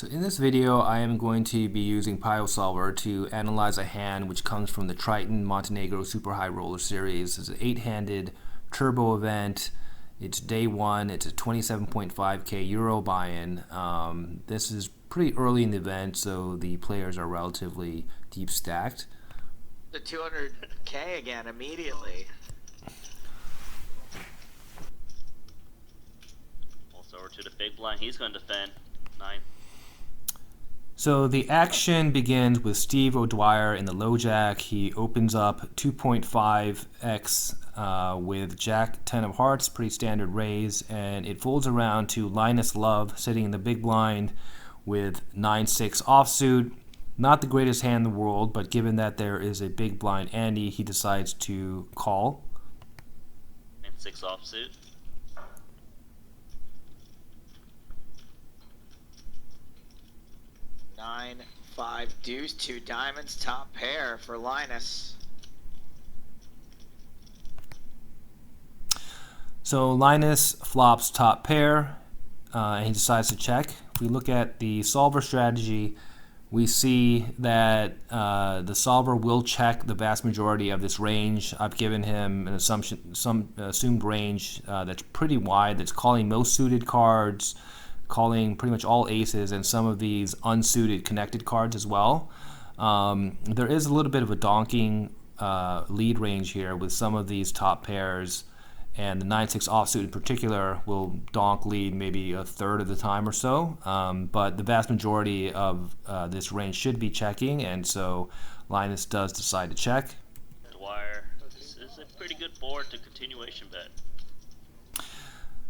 So in this video, I am going to be using PioSolver to analyze a hand which comes from the Triton Montenegro Super High Roller Series. It's an 8-handed turbo event. It's day one. It's a 27.5k euro buy-in. This is pretty early in the event, so the players are relatively deep stacked. The 200k again immediately. Also over to the big blind. He's going to defend 9. So the action begins with Steve O'Dwyer in the low jack. He opens up 2.5x with Jack 10 of hearts, pretty standard raise, and it folds around to Linus Love sitting in the big blind with 9-6 offsuit. Not the greatest hand in the world, but given that there is a big blind Andy, he decides to call. And 6 offsuit. Nine, 5 deuce, 2 diamonds, top pair for Linus. So Linus flops top pair, and he decides to check. If we look at the solver strategy, we see that the solver will check the vast majority of this range. I've given him an assumed range that's pretty wide, that's calling most suited cards, calling pretty much all aces, and some of these unsuited connected cards as well. There is a little bit of a donking lead range here with some of these top pairs, and the 9-6 offsuit in particular will donk lead maybe a third of the time or so. But the vast majority of this range should be checking, and so Linus does decide to check. Dwyer, this is a pretty good board to continuation bet.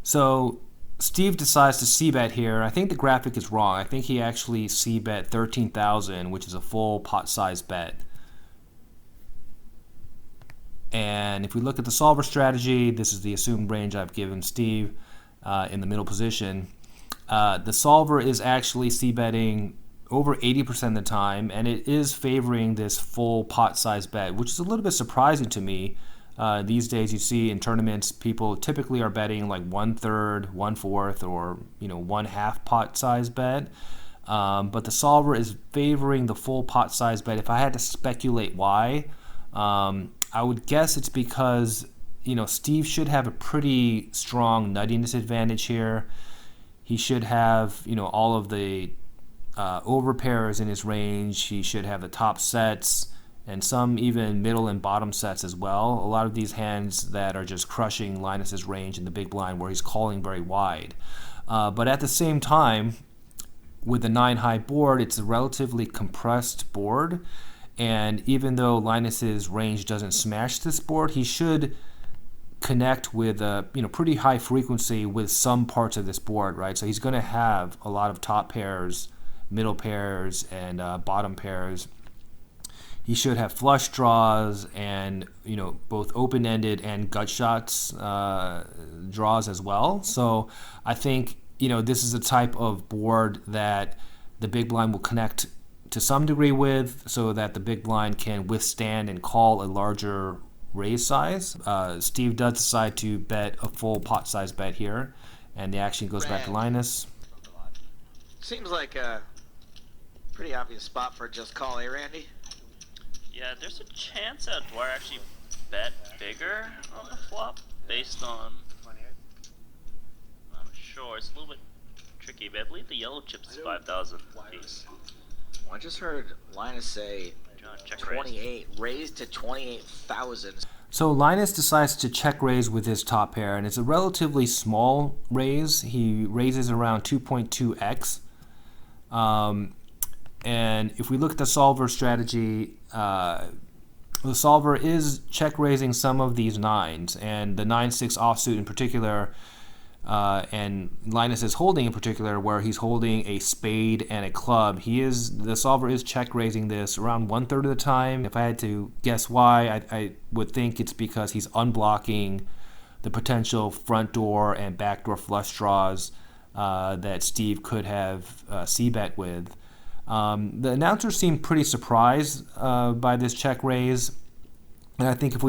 So Steve decides to c-bet here. I think the graphic is wrong. I think he actually c-bet 13,000, which is a full pot size bet. And if we look at the solver strategy, this is the assumed range I've given Steve in the middle position. The solver is actually c-betting over 80% of the time, and it is favoring this full pot size bet, which is a little bit surprising to me. These days you see in tournaments people typically are betting like 1/3, 1/4, or 1/2 pot size bet. But the solver is favoring the full pot size bet. If I had to speculate why, I would guess it's because Steve should have a pretty strong nuttiness advantage here. He should have all of the over pairs in his range. He should have the top sets and some even middle and bottom sets as well. A lot of these hands that are just crushing Linus's range in the big blind where he's calling very wide. But at the same time, with the 9 high board, it's a relatively compressed board. And even though Linus's range doesn't smash this board, he should connect with a pretty high frequency with some parts of this board, right? So he's going to have a lot of top pairs, middle pairs, and bottom pairs. He should have flush draws and both open-ended and gut shots draws as well. So I think this is a type of board that the big blind will connect to some degree with, so that the big blind can withstand and call a larger raise size. Steve does decide to bet a full pot size bet here, and the action goes back to Linus. Seems like a pretty obvious spot for just call, Randy? Yeah, there's a chance that Dwyer actually bet bigger on the flop based on... I'm sure it's a little bit tricky, but I believe the yellow chips is 5,000 apiece. Well, I just heard Linus say Check 28, raised to 28,000. So Linus decides to check raise with his top pair, and it's a relatively small raise. He raises around 2.2x. And if we look at the solver strategy, the solver is check raising some of these 9s, and the 9-6 offsuit in particular, and Linus is holding in particular, where he's holding a spade and a club. The solver is check raising this around 1/3 of the time. If I had to guess why, I would think it's because he's unblocking the potential front door and backdoor flush draws that Steve could have c-bet with. The announcers seemed pretty surprised by this check raise, and I think if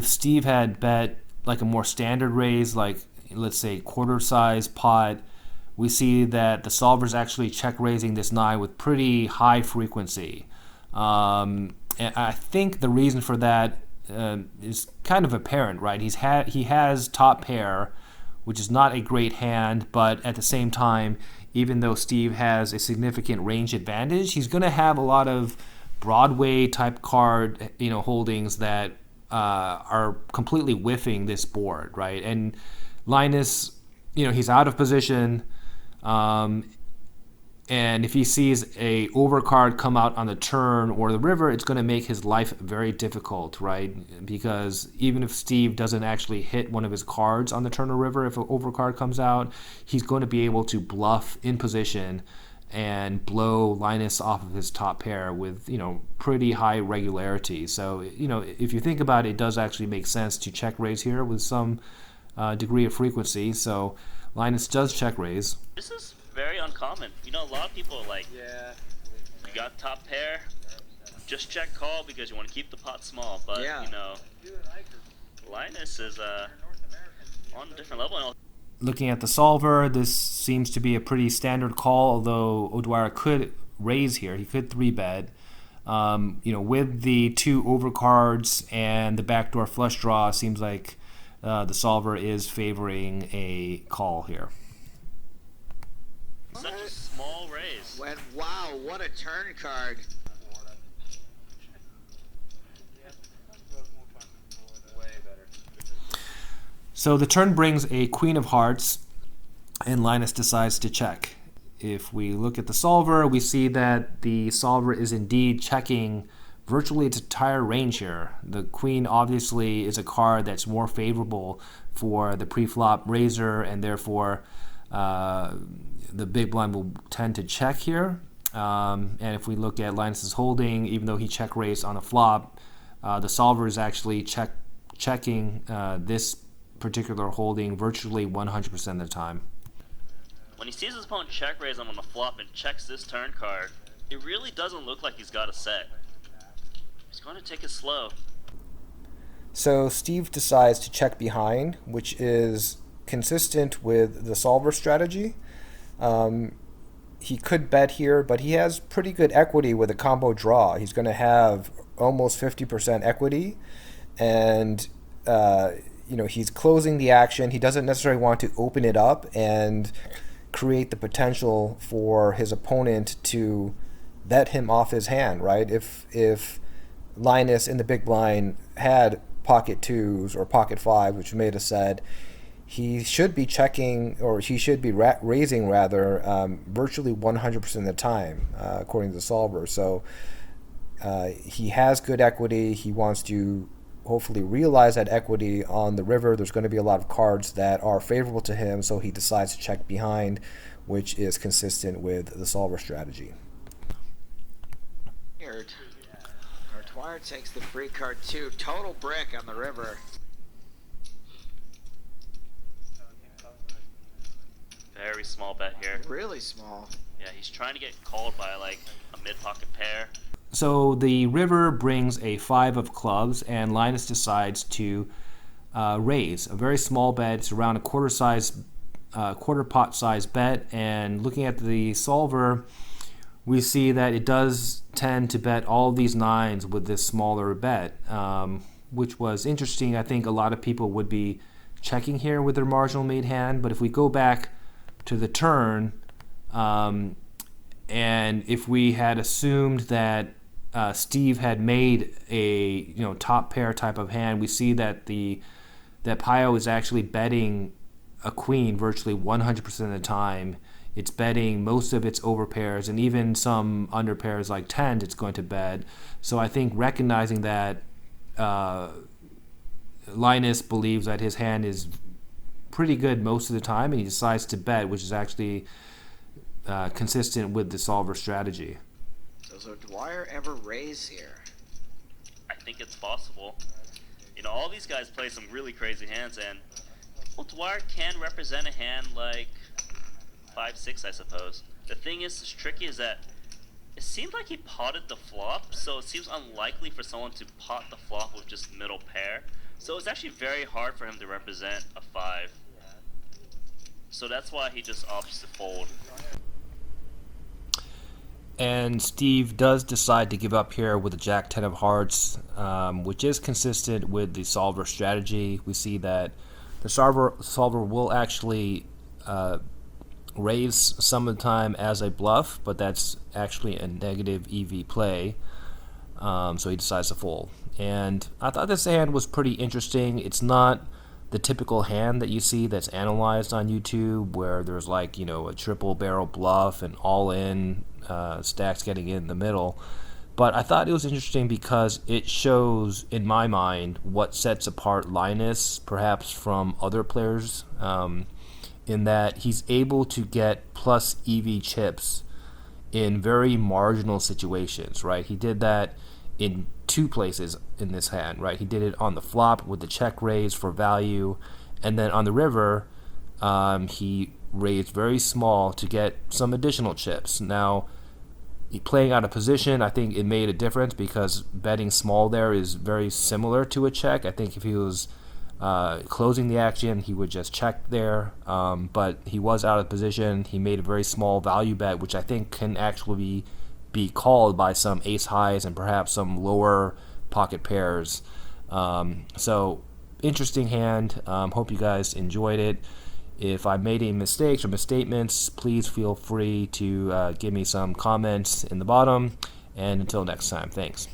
Steve had bet like a more standard raise, like let's say quarter size pot we see that the solver is actually check raising this 9 with pretty high frequency. And I think the reason for that is kind of apparent, right? He has top pair, which is not a great hand, but at the same time, even though Steve has a significant range advantage, he's going to have a lot of Broadway type card, holdings that are completely whiffing this board, right? And Linus, he's out of position, and if he sees a overcard come out on the turn or the river, it's going to make his life very difficult, right? Because even if Steve doesn't actually hit one of his cards on the turn or river, if an overcard comes out, he's going to be able to bluff in position and blow Linus off of his top pair with, pretty high regularity. So, if you think about it, it does actually make sense to check raise here with some degree of frequency. So Linus does check raise. This is very uncommon. A lot of people are like, Yeah. you got top pair, just check call because you want to keep the pot small. But, Yeah. Linus is on a different level. And Looking at the solver, this seems to be a pretty standard call, although O'Dwyer could raise here. He could 3-bet. With the 2 overcards and the backdoor flush draw, it seems like the solver is favoring a call here. such a small raise. Wow, what a turn card. So the turn brings a queen of hearts, and Linus decides to check. If we look at the solver, we see that the solver is indeed checking virtually its entire range here. The queen obviously is a card that's more favorable for the pre-flop raiser, and therefore the big blind will tend to check here. And if we look at Linus's holding, even though he check raised on a flop, the solver is actually checking this particular holding virtually 100% of the time. When he sees his opponent check raise him on the flop and checks this turn card, it really doesn't look like he's got a set. He's going to take it slow. So Steve decides to check behind, which is consistent with the solver strategy. He could bet here, but he has pretty good equity with a combo draw. He's going to have almost 50% equity, and he's closing the action. He doesn't necessarily want to open it up and create the potential for his opponent to bet him off his hand, right? If Linus in the big blind had pocket 2s or pocket 5s, which made a set, he should be checking, or he should be raising rather, virtually 100% of the time, according to the solver. So he has good equity. He wants to hopefully realize that equity on the river. There's going to be a lot of cards that are favorable to him, so he decides to check behind, which is consistent with the solver strategy. Weird. Dwyer takes the free card 2. Total brick on the river. Very small bet here. Really small. Yeah, he's trying to get called by like a mid-pocket pair. So the river brings a 5 of clubs, and Linus decides to raise a very small bet. It's around a quarter pot size bet. And looking at the solver, we see that it does tend to bet all these 9s with this smaller bet, which was interesting. I think a lot of people would be checking here with their marginal made hand. But if we go back to the turn, and if we had assumed that Steve had made a top pair type of hand, we see that that Pio is actually betting a queen virtually 100% of the time. It's betting most of its overpairs, and even some underpairs like 10s it's going to bet. So I think recognizing that Linus believes that his hand is pretty good most of the time, and he decides to bet, which is actually consistent with the solver strategy. Does Dwyer ever raise here? I think it's possible. All these guys play some really crazy hands, and Dwyer can represent a hand like 5-6, I suppose. The thing is tricky is that it seems like he potted the flop, so it seems unlikely for someone to pot the flop with just middle pair. So it's actually very hard for him to represent a 5. So that's why he just opts to fold. And Steve does decide to give up here with the Jack 10 of hearts, which is consistent with the solver strategy. We see that the solver will actually raise some of the time as a bluff, but that's actually a negative EV play. So he decides to fold. And I thought this hand was pretty interesting. It's not the typical hand that you see that's analyzed on YouTube, where there's like, you know, a triple barrel bluff and all in stacks getting in the middle. But I thought it was interesting because it shows, in my mind, what sets apart Linus perhaps from other players, in that he's able to get plus EV chips in very marginal situations, right? He did that in two places in this hand, right? He did it on the flop with the check raise for value, and then on the river, he raised very small to get some additional chips. Now, playing out of position, I think it made a difference because betting small there is very similar to a check. I think if he was closing the action, he would just check there, but he was out of position. He made a very small value bet, which I think can actually be called by some ace highs and perhaps some lower pocket pairs. So interesting hand. Hope you guys enjoyed it. If I made any mistakes or misstatements, please feel free to give me some comments in the bottom. And until next time, thanks.